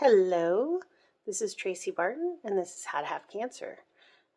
Hello, this is Tracy Barton, and this is How to Have Cancer.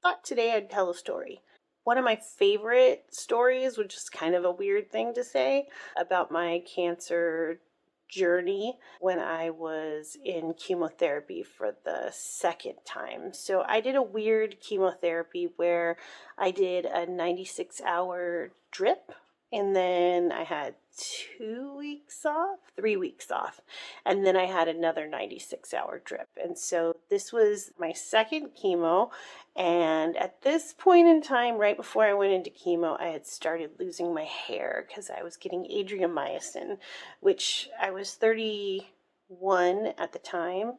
Thought today I'd tell a story. One of my favorite stories, which is kind of a weird thing to say, about my cancer journey when I was in chemotherapy for the second time. So I did a weird chemotherapy where I did a 96-hour drip, and then I had 3 weeks off, and then I had another 96-hour drip. And so this was my second chemo, and at this point in time, right before I went into chemo, I had started losing my hair because I was getting adriamycin, which I was 31 at the time.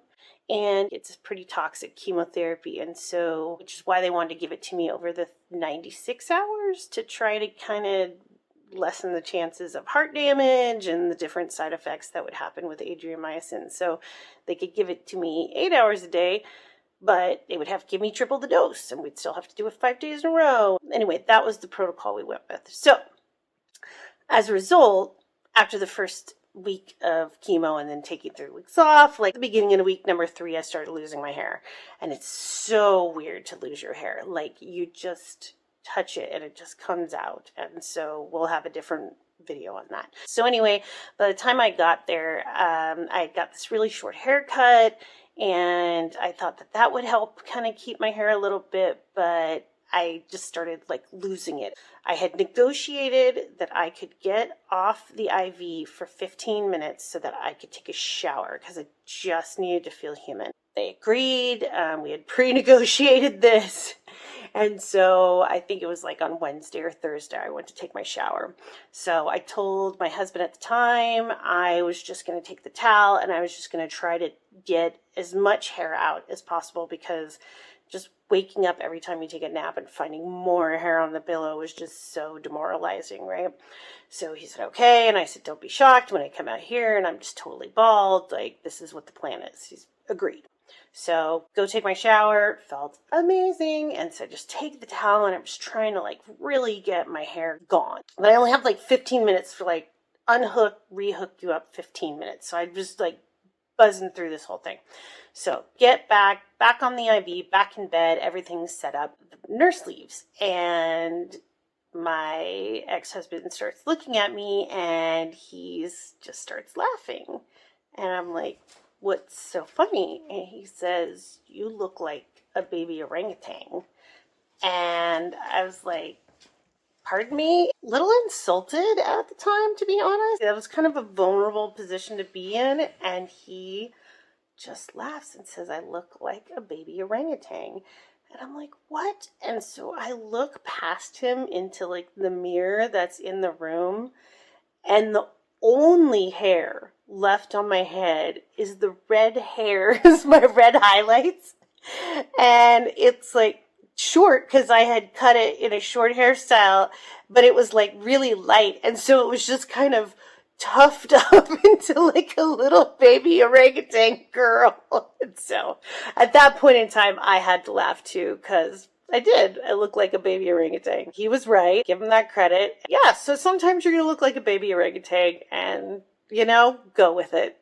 And it's a pretty toxic chemotherapy, and so, which is why they wanted to give it to me over the 96 hours to try to kind of lessen the chances of heart damage and the different side effects that would happen with adriamycin. So they could give it to me 8 hours a day, but they would have to give me triple the dose, and we'd still have to do it 5 days in a row. Anyway, that was the protocol we went with. So as a result, after the first week of chemo and then taking 3 weeks off, like the beginning of week number 3, I started losing my hair. And it's so weird to lose your hair. Like, you just touch it and it just comes out. And so we'll have a different video on that. So anyway, by the time I got there, I got this really short haircut, and I thought that that would help kind of keep my hair a little bit, but I just started like losing it. I had negotiated that I could get off the IV for 15 minutes so that I could take a shower because I just needed to feel human. They agreed. We had pre-negotiated this. And so I think it was like on Wednesday or Thursday, I went to take my shower. So I told my husband at the time I was just going to take the towel and I was just going to try to get as much hair out as possible, because just waking up every time you take a nap and finding more hair on the pillow was just so demoralizing, right? So he said, okay. And I said, don't be shocked when I come out here and I'm just totally bald. Like, this is what the plan is. He's agreed. So go take my shower, felt amazing. And so just take the towel, and I'm just trying to like really get my hair gone. But I only have like 15 minutes for like unhook, rehook you up 15 minutes. So I just like buzzing through this whole thing. So get back on the IV, back in bed, everything's set up. The nurse leaves, and my ex-husband starts looking at me, and he's just starts laughing. And I'm like, what's so funny? And he says, you look like a baby orangutan. And I was like, pardon me? A little insulted at the time, to be honest. That was kind of a vulnerable position to be in. And he just laughs and says, I look like a baby orangutan. And I'm like, what? And so I look past him into like the mirror that's in the room, and the only hair left on my head is the red hairs, my red highlights. And it's like short because I had cut it in a short hairstyle, but it was like really light. And so it was just kind of tufted up into like a little baby orangutan girl. And so at that point in time, I had to laugh too, because I did. I look like a baby orangutan. He was right. Give him that credit. Yeah, so sometimes you're going to look like a baby orangutan, and, you know, go with it.